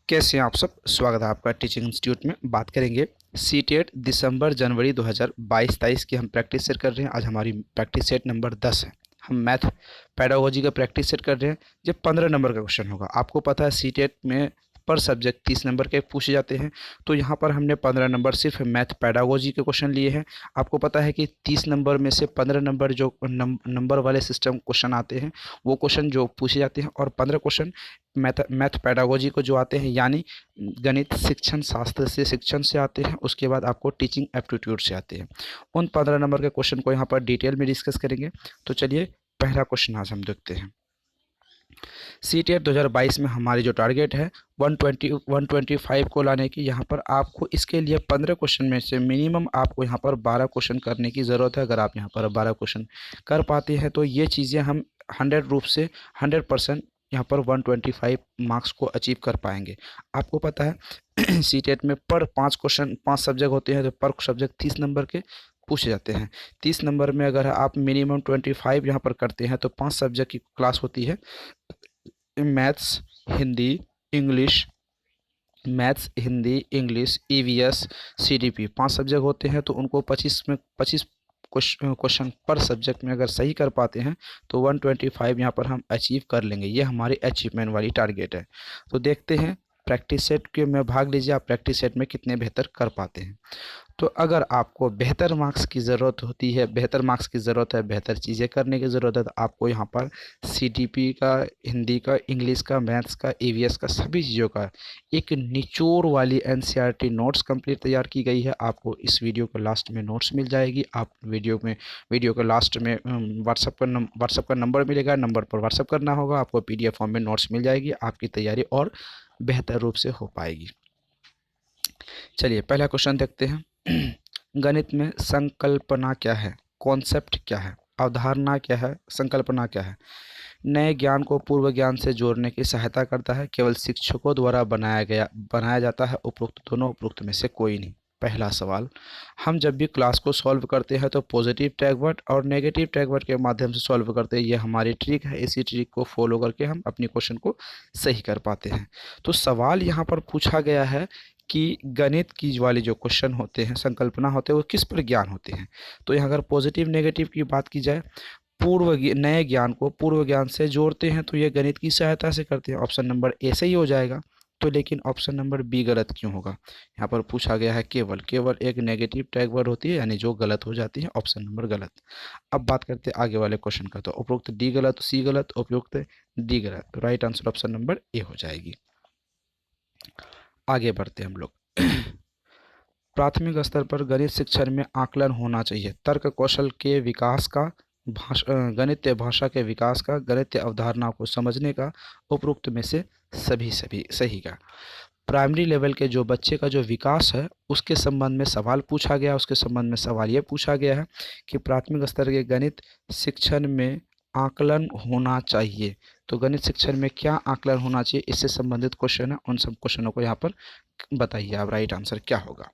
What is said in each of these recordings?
कैसे हैं आप सब। स्वागत है आपका टीचिंग इंस्टीट्यूट में। बात करेंगे सीटेट दिसंबर जनवरी 2022-23 की हम प्रैक्टिस सेट कर रहे हैं। आज हमारी प्रैक्टिस सेट नंबर 10 है। हम मैथ पेडागोजी का प्रैक्टिस सेट कर रहे हैं। जब 15 नंबर का क्वेश्चन होगा, आपको पता है सीटेट में पर सब्जेक्ट 30 नंबर के पूछे जाते हैं, तो यहाँ पर हमने 15 नंबर सिर्फ मैथ पेडागोजी के क्वेश्चन लिए हैं। आपको पता है कि 30 नंबर में से 15 नंबर जो नंबर वाले सिस्टम क्वेश्चन आते हैं, वो क्वेश्चन जो पूछे जाते हैं, और 15 क्वेश्चन मैथ पेडागोजी को जो आते हैं, यानी गणित शिक्षण शास्त्र से शिक्षण से आते हैं। उसके बाद आपको टीचिंग एप्टीट्यूड से आते हैं। उन 15 नंबर के क्वेश्चन को यहाँ पर डिटेल में डिस्कस करेंगे। तो चलिए पहला क्वेश्चन आज हम देखते हैं। सीटेट 2022 में हमारी जो टारगेट है 125 को लाने की। यहाँ पर आपको इसके लिए 15 क्वेश्चन में से मिनिमम आपको यहाँ पर 12 क्वेश्चन करने की ज़रूरत है। अगर आप यहाँ पर 12 क्वेश्चन कर पाते हैं तो ये चीज़ें हम 100% यहाँ पर 125 मार्क्स को अचीव कर पाएंगे। आपको पता है सीटेट में पर 5 सब्जेक्ट होते हैं, तो पर सब्जेक्ट 30 नंबर के पूछे जाते हैं। 30 नंबर में अगर आप मिनिमम 25 यहाँ पर करते हैं तो 5 सब्जेक्ट की क्लास होती है। Maths, Hindi, English, English, EVS, CDP 5 subject होते हैं। तो उनको 25 क्वेश्चन पर सब्जेक्ट में अगर सही कर पाते हैं तो 125 यहाँ पर हम अचीव कर लेंगे। ये हमारी अचीवमेंट वाली टारगेट है। तो देखते हैं प्रैक्टिस सेट के में भाग लीजिए, आप प्रैक्टिस सेट में कितने बेहतर कर पाते हैं। तो अगर आपको बेहतर मार्क्स की ज़रूरत होती है, बेहतर मार्क्स की ज़रूरत है, बेहतर चीज़ें करने की ज़रूरत है, तो आपको यहाँ पर सीडीपी का, हिंदी का, इंग्लिश का, मैथ्स का, ईवीएस का, सभी चीज़ों का एक निचोड़ वाली एनसीईआरटी नोट्स कंप्लीट तैयार की गई है। आपको इस वीडियो के लास्ट में नोट्स मिल जाएगी। आप वीडियो के लास्ट में व्हाट्सअप का नंबर मिलेगा, नंबर पर व्हाट्सअप करना होगा। आपको पीडीएफ फॉर्म में नोट्स मिल जाएगी। आपकी तैयारी और बेहतर रूप से हो पाएगी। चलिए पहला क्वेश्चन देखते हैं। गणित में संकल्पना क्या है, कॉन्सेप्ट क्या है, अवधारणा क्या है, संकल्पना क्या है। नए ज्ञान को पूर्व ज्ञान से जोड़ने की सहायता करता है। केवल शिक्षकों द्वारा बनाया जाता है। उपरोक्त दोनों, उपरोक्त में से कोई नहीं। पहला सवाल, हम जब भी क्लास को सॉल्व करते हैं तो पॉजिटिव टैग वर्ड और नेगेटिव टैग वर्ड के माध्यम से सॉल्व करते हैं। ये हमारी ट्रिक है। इसी ट्रिक को फॉलो करके हम अपनी क्वेश्चन को सही कर पाते हैं। तो सवाल यहाँ पर पूछा गया है कि गणित की वाले जो क्वेश्चन होते हैं, संकल्पना होते हैं, वो किस पर ज्ञान होते हैं। तो यहाँ अगर पॉजिटिव नेगेटिव की बात की जाए, नए ज्ञान को पूर्व ज्ञान से जोड़ते हैं, तो ये गणित की सहायता से करते हैं। ऑप्शन नंबर ए सही हो जाएगा। तो लेकिन ऑप्शन नंबर बी गलत क्यों होगा। यहाँ पर पूछा गया है केवल एक नेगेटिव टैग वर्ड होती है, यानी जो गलत हो जाती है। ऑप्शन नंबर गलत। अब बात करते हैं आगे वाले क्वेश्चन का। तो उपरोक्त डी गलत, सी गलत, उपयुक्त डी गलत। तो राइट आंसर ऑप्शन नंबर ए हो जाएगी। आगे बढ़ते हैं हम लोग। प्राथमिक स्तर पर गणित शिक्षण में आकलन होना चाहिए। तर्क कौशल के विकास का, गणितीय भाषा के विकास का, गणितीय अवधारणा को समझने का, उपरोक्त में से सभी सही का। प्राइमरी लेवल के जो बच्चे का जो विकास है उसके संबंध में सवाल पूछा गया। उसके संबंध में सवाल ये पूछा गया है कि प्राथमिक स्तर के गणित शिक्षण में आकलन होना चाहिए। तो गणित शिक्षण में क्या आकलन होना चाहिए, इससे संबंधित क्वेश्चन है। उन सब क्वेश्चनों को यहाँ पर बताइए आप, राइट आंसर क्या होगा।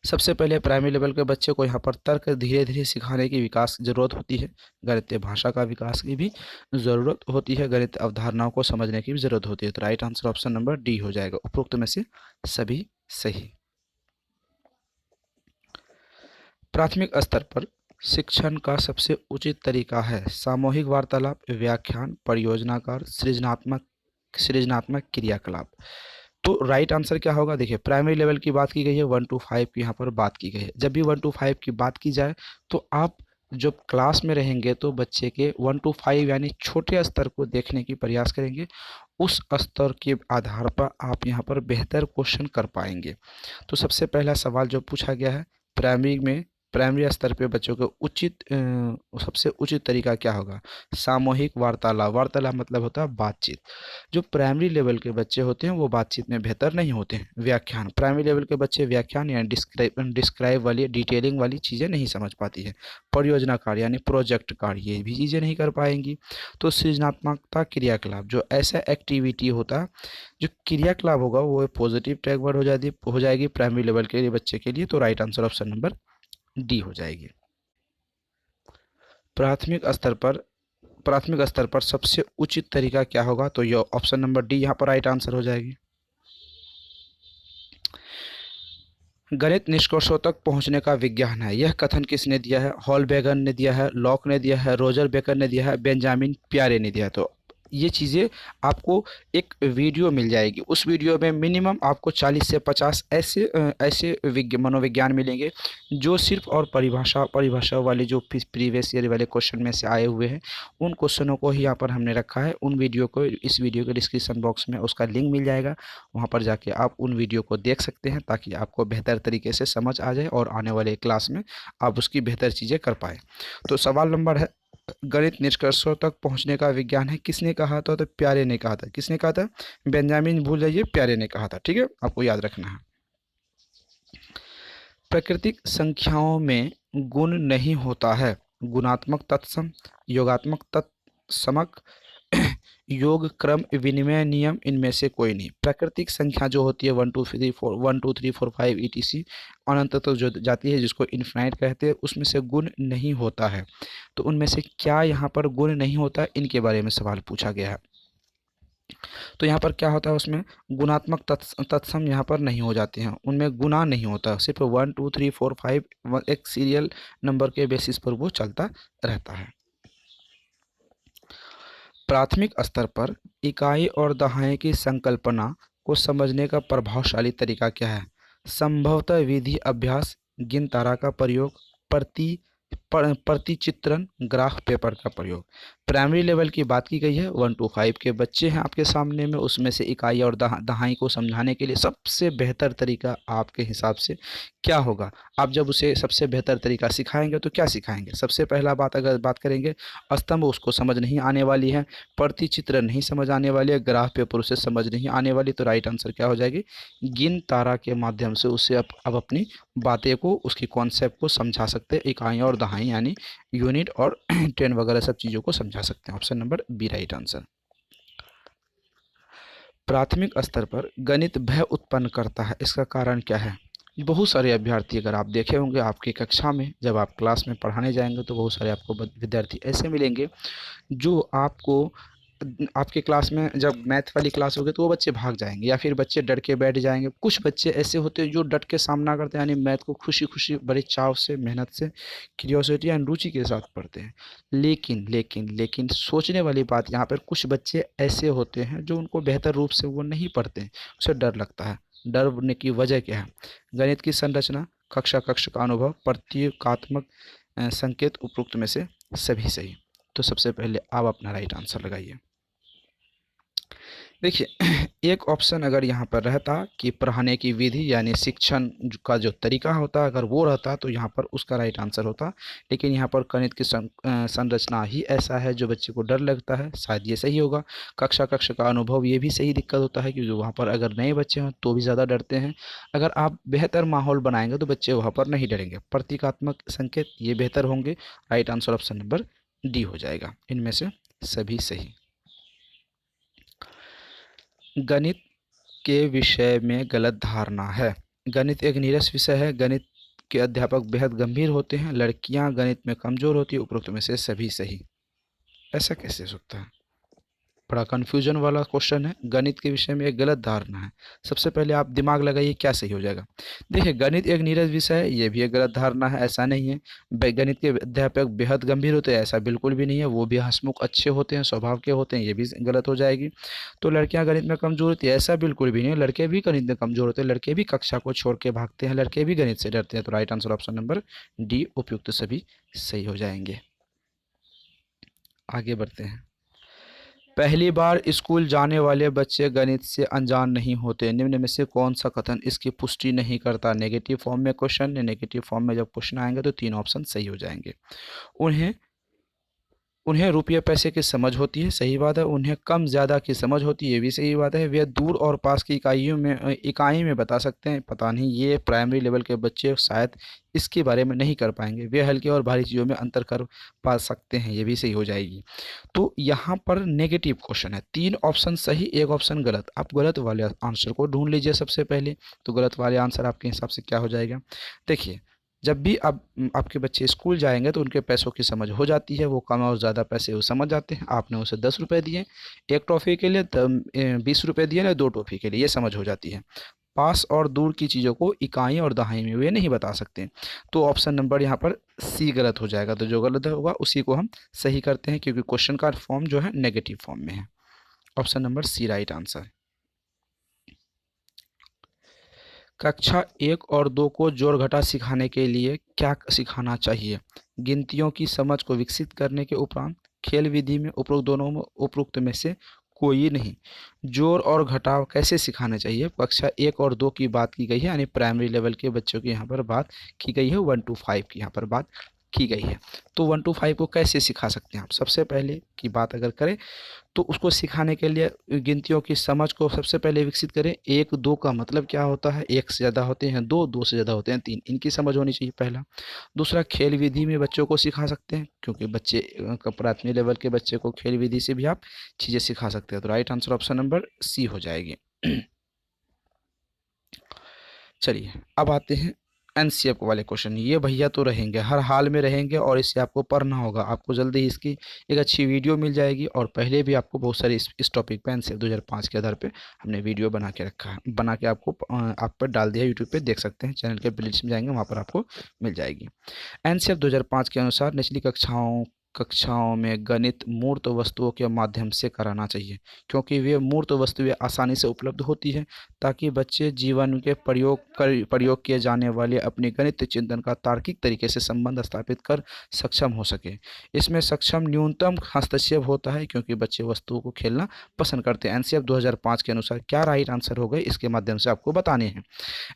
सबसे पहले प्राइमरी लेवल के बच्चे को यहाँ पर तर्क धीरे धीरे सिखाने की विकास की ज़रूरत होती है। गणितीय भाषा का विकास की भी ज़रूरत होती है। गणित अवधारणाओं को समझने की भी ज़रूरत होती है। तो right answer option number D हो जाएगा। उपरोक्त में से सभी सही। प्राथमिक स्तर पर शिक्षण का सबसे उचित तरीका है सामूहिक वार्तालाप, व्याख्यान, परियोजना कार्य, सृजनात्मक क्रियाकलाप। तो राइट आंसर क्या होगा। देखिए प्राइमरी लेवल की बात की गई है, 1 to 5 की यहाँ पर बात की गई है। जब भी 1 to 5 की बात की जाए तो आप जब क्लास में रहेंगे तो बच्चे के 1 to 5 यानी छोटे स्तर को देखने की प्रयास करेंगे। उस स्तर के आधार पर आप यहाँ पर बेहतर क्वेश्चन कर पाएंगे। तो सबसे पहला सवाल जो पूछा गया है, प्राइमरी स्तर पे बच्चों को सबसे उचित तरीका क्या होगा। सामूहिक वार्तालाप मतलब होता है बातचीत। जो प्राइमरी लेवल के बच्चे होते हैं वो बातचीत में बेहतर नहीं होते हैं। व्याख्यान, प्राइमरी लेवल के बच्चे व्याख्यान यानी डिस्क्राइब वाली, डिटेलिंग वाली चीज़ें नहीं समझ पाती है। परियोजना कार्य यानी प्रोजेक्ट कार्य, ये भी चीज़ें नहीं कर पाएंगी। तो सृजनात्मकता क्रियाकलाप, जो ऐसा एक्टिविटी होता है, जो क्रियाकलाप होगा वो पॉजिटिव टैग वर्ड हो जाएगी प्राइमरी लेवल के लिए बच्चे के लिए। तो right answer option number D हो जाएगी। प्राथमिक स्तर पर प्राथमिक स्तर पर सबसे उचित तरीका क्या होगा, तो ये ऑप्शन नंबर डी यहाँ पर राइट आंसर हो जाएगी। गणित निष्कर्षों तक पहुंचने का विज्ञान है, यह कथन किसने दिया है? हॉलबैगर ने दिया है, लॉक ने दिया है, रोजर बेकर ने दिया है, बेंजामिन पियारे ने दिया है। तो ये चीज़ें आपको एक वीडियो मिल जाएगी, उस वीडियो में मिनिमम आपको 40 से 50 ऐसे मनोविज्ञान मिलेंगे जो सिर्फ और परिभाषा वाले जो प्रीवियस ईयर वाले क्वेश्चन में से आए हुए हैं, उन क्वेश्चनों को ही यहाँ पर हमने रखा है। उन वीडियो को इस वीडियो के डिस्क्रिप्शन बॉक्स में उसका लिंक मिल जाएगा, वहाँ पर जाके आप उन वीडियो को देख सकते हैं ताकि आपको बेहतर तरीके से समझ आ जाए और आने वाले क्लास में आप उसकी बेहतर चीज़ें कर पाएँ। तो सवाल नंबर है, गणित निष्कर्षों तक पहुंचने का विज्ञान है, किसने कहा था? तो प्यारे ने कहा था। किसने कहा था? बेंजामिन भूल जाइए, प्यारे ने कहा था। ठीक है, आपको याद रखना है। प्राकृतिक संख्याओं में गुण नहीं होता है, गुणात्मक तत्सम, योगात्मक तत्समक, योग क्रम विनिमय नियम, इनमें से कोई नहीं। प्राकृतिक संख्या जो होती है 1 2 3 4 5 etc अनंत तक जो जाती है, जिसको इन्फिनाइट कहते हैं, उसमें से गुण नहीं होता है। तो उनमें से क्या यहाँ पर गुण नहीं होता है, इनके बारे में सवाल पूछा गया है। तो यहाँ पर क्या होता है, उसमें गुणात्मक तत्सम यहाँ पर नहीं हो जाते हैं, उनमें गुणा नहीं होता, सिर्फ 1 2 3 4 5 एक सीरियल नंबर के बेसिस पर वो चलता रहता है। प्राथमिक स्तर पर इकाई और दहाई की संकल्पना को समझने का प्रभावशाली तरीका क्या है? संभवतः विधि अभ्यास, गिन तारा का प्रयोग, प्रतिचित्रण, ग्राफ पेपर का प्रयोग। प्राइमरी लेवल की बात की गई है, 1 to 5 के बच्चे हैं आपके सामने में, उसमें से इकाई और दहाई को समझाने के लिए सबसे बेहतर तरीका आपके हिसाब से क्या होगा? आप जब उसे सबसे बेहतर तरीका सिखाएंगे तो क्या सिखाएंगे? सबसे पहला बात अगर बात करेंगे, स्तंभ उसको समझ नहीं आने वाली है, प्रतिचित्र नहीं समझ आने वाली है, ग्राफ पेपर उसे समझ नहीं आने वाली, तो राइट आंसर क्या हो जाएगी? गिन तारा के माध्यम से उसे अब अपनी बातें को, उसकी कॉन्सेप्ट को समझा सकते हैं, इकाई और दहाई यानी यूनिट और 10 वगैरह सब चीज़ों को समझा सकते हैं। Option number B right answer. प्राथमिक स्तर पर गणित भय उत्पन्न करता है, इसका कारण क्या है? बहुत सारे अभ्यर्थी, अगर आप देखे होंगे आपकी कक्षा में, जब आप क्लास में पढ़ाने जाएंगे तो बहुत सारे आपको विद्यार्थी ऐसे मिलेंगे जो आपको आपके क्लास में जब मैथ वाली क्लास होगी तो वो बच्चे भाग जाएंगे या फिर बच्चे डर के बैठ जाएंगे। कुछ बच्चे ऐसे होते हैं जो डट के सामना करते हैं, यानी मैथ को खुशी खुशी बड़े चाव से, मेहनत से, क्यूरियोसिटी एंड रुचि के साथ पढ़ते हैं। लेकिन लेकिन लेकिन सोचने वाली बात यहाँ पर, कुछ बच्चे ऐसे होते हैं जो उनको बेहतर रूप से वो नहीं पढ़ते हैं, उसे डर लगता है। डर होने की वजह क्या है? गणित की संरचना, कक्षा का अनुभव, प्रतीकात्मक संकेत, उपरोक्त में से सभी सही। तो सबसे पहले आप अपना राइट आंसर लगाइए। देखिए, एक ऑप्शन अगर यहाँ पर रहता कि पढ़ाने की विधि यानी शिक्षण का जो तरीका होता, अगर वो रहता तो यहाँ पर उसका राइट आंसर होता। लेकिन यहाँ पर गणित की संरचना ही ऐसा है जो बच्चे को डर लगता है, शायद ये सही होगा। कक्षा का अनुभव, ये भी सही दिक्कत होता है क्योंकि वहाँ पर अगर नए बच्चे हों तो भी ज़्यादा डरते हैं। अगर आप बेहतर माहौल बनाएंगे तो बच्चे वहाँ पर नहीं डरेंगे। प्रतीकात्मक संकेत, ये बेहतर होंगे। Right answer option number D हो जाएगा, इनमें से सभी सही। गणित के विषय में गलत धारणा है। गणित एक नीरस विषय है, गणित के अध्यापक बेहद गंभीर होते हैं, लड़कियां गणित में कमज़ोर होती है, उपरोक्त में से सभी सही। ऐसा कैसे हो सकता है? बड़ा कन्फ्यूजन वाला क्वेश्चन है। गणित के विषय में एक गलत धारणा है, सबसे पहले आप दिमाग लगाइए क्या सही हो जाएगा। देखिए, गणित एक नीरस विषय है, ये भी एक गलत धारणा है, ऐसा नहीं है। गणित के अध्यापक बेहद गंभीर होते हैं, ऐसा बिल्कुल भी नहीं है। वो भी हंसमुख अच्छे होते हैं, स्वभाव के होते हैं, ये भी गलत हो जाएगी। तो लड़कियां गणित में कमज़ोर होती है, ऐसा बिल्कुल भी नहीं है। लड़के भी गणित में कमज़ोर होते हैं, लड़के भी कक्षा को छोड़ के भागते हैं, लड़के भी गणित से डरते हैं। तो right answer option number D, उपयुक्त सभी सही हो जाएंगे। आगे बढ़ते हैं। पहली बार स्कूल जाने वाले बच्चे गणित से अनजान नहीं होते, निम्न में से कौन सा कथन इसकी पुष्टि नहीं करता? नेगेटिव फॉर्म में क्वेश्चन, नेगेटिव फॉर्म में जब क्वेश्चन आएंगे तो तीन ऑप्शन सही हो जाएंगे। उन्हें उन्हें रुपये पैसे की समझ होती है, सही बात है। उन्हें कम ज़्यादा की समझ होती है, ये भी सही बात है। वे दूर और पास की इकाई में बता सकते हैं, पता नहीं, ये प्राइमरी लेवल के बच्चे शायद इसके बारे में नहीं कर पाएंगे। वे हल्की और भारी चीज़ों में अंतर कर पा सकते हैं, ये भी सही हो जाएगी। तो यहाँ पर नेगेटिव क्वेश्चन है, तीन ऑप्शन सही, एक ऑप्शन गलत। आप गलत वाले आंसर को ढूंढ लीजिए सबसे पहले। तो गलत वाले आंसर आपके हिसाब से क्या हो जाएगा? देखिए, जब भी आप आपके बच्चे स्कूल जाएंगे तो उनके पैसों की समझ हो जाती है, वो कम और ज़्यादा पैसे वो समझ जाते हैं। आपने उसे 10 रुपये दिए एक टॉफ़ी के लिए, 20 रुपये दिए ना 2 टॉफ़ी के लिए, ये समझ हो जाती है। पास और दूर की चीज़ों को इकाई और दहाई में वे नहीं बता सकते। तो ऑप्शन नंबर यहाँ पर सी गलत हो जाएगा। तो जो गलत होगा उसी को हम सही करते हैं, क्योंकि क्वेश्चन का फॉर्म जो है नेगेटिव फॉर्म में है। Option number C right answer. कक्षा 1 और 2 को जोड़ घटा सिखाने के लिए क्या सिखाना चाहिए? गिनतियों की समझ को विकसित करने के उपरांत खेल विधि में उपरोक्त में से कोई नहीं। जोड़ और घटाव कैसे सिखाने चाहिए? कक्षा 1 और 2 की बात की गई है, यानी प्राइमरी लेवल के बच्चों की यहाँ पर बात की गई है। 1 to 5 की यहाँ पर बात की गई है। तो 1 to 5 को कैसे सिखा सकते हैं आप? सबसे पहले की बात अगर करें तो उसको सिखाने के लिए गिनतियों की समझ को सबसे पहले विकसित करें। 1 2 का मतलब क्या होता है? 1 से ज़्यादा होते हैं 2, 2 से ज़्यादा होते हैं 3, इनकी समझ होनी चाहिए पहला। दूसरा, खेल विधि में बच्चों को सिखा सकते हैं, क्योंकि बच्चे प्राथमिक लेवल के बच्चे को खेल विधि से भी आप चीज़ें सिखा सकते हैं। तो right answer option number C हो जाएगी। चलिए अब आते हैं एनसीएफ वाले क्वेश्चन। ये भैया तो रहेंगे, हर हाल में रहेंगे, और इसे आपको पढ़ना होगा। आपको जल्दी ही इसकी एक अच्छी वीडियो मिल जाएगी, और पहले भी आपको बहुत सारे इस टॉपिक पे एनसीएफ 2005 के आधार पे हमने वीडियो बना के रखा है, बना के आपको आप पर डाल दिया, यूट्यूब पे देख सकते हैं। चैनल के प्लेलिस्ट में जाएंगे, वहाँ पर आपको मिल जाएगी। एनसीएफ 2005 के अनुसार निचली कक्षाओं में गणित मूर्त वस्तुओं के माध्यम से कराना चाहिए, क्योंकि वे मूर्त वस्तुएं आसानी से उपलब्ध होती हैं, ताकि बच्चे जीवन के प्रयोग किए जाने वाले अपने गणित चिंतन का तार्किक तरीके से संबंध स्थापित कर सक्षम हो सके। इसमें सक्षम न्यूनतम हस्तक्षेप होता है, क्योंकि बच्चे वस्तुओं को खेलना पसंद करते हैं। एनसीएफ 2005 के अनुसार क्या राइट आंसर हो गए, इसके माध्यम से आपको बताने हैं।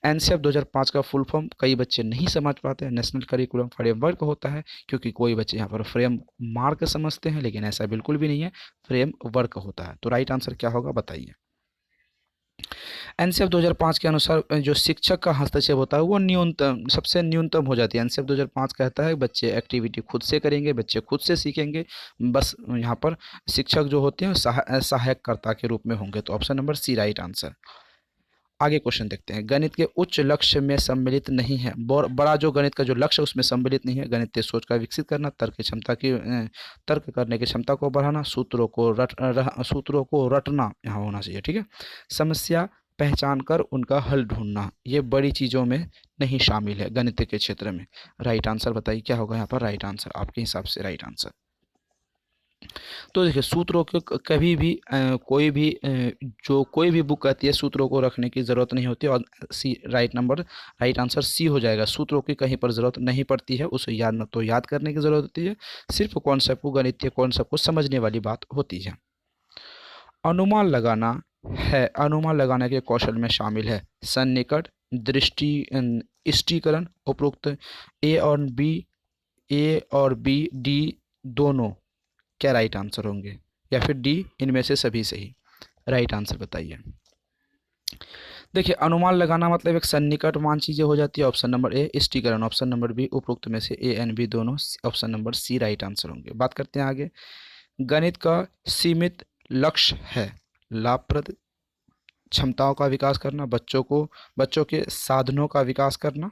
एनसीएफ 2005 का फुल फॉर्म कई बच्चे नहीं समझ पाते हैं। नेशनल करिकुलम फ्रेमवर्क होता है, क्योंकि कोई बच्चे यहाँ पर फ्रेम मार्क समझते हैं, लेकिन ऐसा बिल्कुल भी नहीं है, फ्रेम वर्क होता है। तो राइट आंसर क्या होगा बताइए। एनसीएफ 2005 के अनुसार जो शिक्षक का हस्तक्षेप होता है वो न्यूनतम, सबसे न्यूनतम हो जाती है। एनसीएफ 2005 कहता है बच्चे एक्टिविटी खुद से करेंगे, बच्चे खुद से सीखेंगे, बस यहाँ पर शिक्षक जो होते हैं सहायककर्ता के रूप में होंगे। तो option number C right answer. आगे क्वेश्चन देखते हैं। गणित के उच्च लक्ष्य में सम्मिलित नहीं है, बड़ा जो गणित का जो लक्ष्य उसमें सम्मिलित नहीं है। गणितीय सोच का विकसित करना, तर्क करने की क्षमता को बढ़ाना, सूत्रों को रटना यहाँ होना चाहिए, ठीक है। समस्या पहचान कर उनका हल ढूंढना, ये बड़ी चीज़ों में नहीं शामिल है गणित के क्षेत्र में। राइट आंसर बताइए क्या होगा यहाँ पर राइट आंसर आपके हिसाब से राइट आंसर। तो देखिए सूत्रों के कभी भी कोई भी बुक कहती है सूत्रों को रखने की ज़रूरत नहीं होती, और सी राइट आंसर सी हो जाएगा। सूत्रों की कहीं पर ज़रूरत नहीं पड़ती है, उसे याद करने की ज़रूरत होती है, सिर्फ कॉन्सेप्ट को, गणितीय कॉन्सेप्ट को समझने वाली बात होती है। अनुमान लगाना है, अनुमान लगाने के कौशल में शामिल है सन्निकट, दृष्टि, इष्टीकरण, उपरोक्त ए और बी डी दोनों क्या राइट आंसर होंगे, या फिर डी इनमें से सभी सही। राइट आंसर बताइए। देखिए अनुमान लगाना मतलब एक सन्निकट मान चीजें हो जाती है। ऑप्शन नंबर ए इष्टीकरण, ऑप्शन नंबर बी उपरोक्त में से ए एंड बी दोनों, option number C right answer होंगे। बात करते हैं आगे। गणित का सीमित लक्ष्य है लाभप्रद क्षमताओं का विकास करना, बच्चों के साधनों का विकास करना,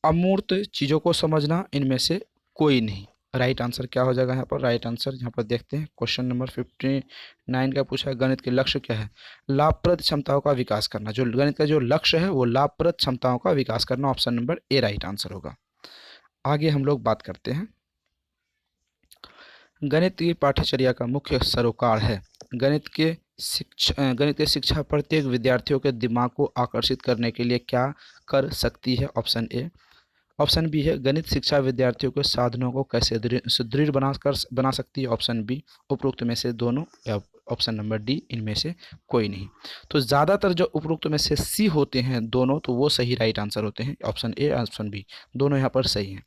अमूर्त चीज़ों को समझना, इनमें से कोई नहीं। राइट आंसर क्या हो जाएगा यहाँ पर राइट आंसर। यहाँ पर देखते हैं क्वेश्चन नंबर 59 का पूछा है गणित के लक्ष्य क्या है, लाभप्रद क्षमताओं का विकास करना। जो गणित का जो लक्ष्य है वो लाभप्रद क्षमताओं का विकास करना, ऑप्शन नंबर ए राइट आंसर होगा। आगे हम लोग बात करते हैं गणित की पाठ्यचर्या का मुख्य सरोकार है गणित के शिक्षा प्रत्येक विद्यार्थियों के दिमाग को आकर्षित करने के लिए क्या कर सकती है, ऑप्शन ए। ऑप्शन बी है गणित शिक्षा विद्यार्थियों के साधनों को कैसे सुदृढ़ बना सकती है, ऑप्शन बी उपरोक्त में से दोनों, या ऑप्शन नंबर डी इनमें से कोई नहीं। तो ज़्यादातर जो उपरोक्त में से सी होते हैं दोनों, तो वो सही राइट आंसर होते हैं। ऑप्शन ए ऑप्शन बी दोनों यहाँ पर सही हैं।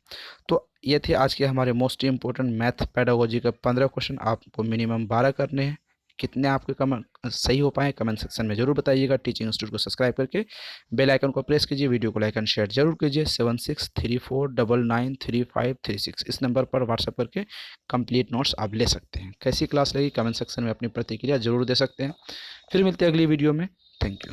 तो ये थे आज के हमारे मोस्ट इंपॉर्टेंट मैथ पेडागोजी के 15 क्वेश्चन। आपको मिनिमम 12 करने हैं। कितने आपके कमेंट सही हो पाए कमेंट सेक्शन में जरूर बताइएगा। टीचिंग इंस्टीट्यूट को सब्सक्राइब करके बेल आइकन को प्रेस कीजिए, वीडियो को लाइक एंड शेयर जरूर कीजिए। 7634993536 इस नंबर पर व्हाट्सएप करके कंप्लीट नोट्स आप ले सकते हैं। कैसी क्लास लगी कमेंट सेक्शन में अपनी प्रतिक्रिया जरूर दे सकते हैं। फिर मिलते हैं अगली वीडियो में। Thank you.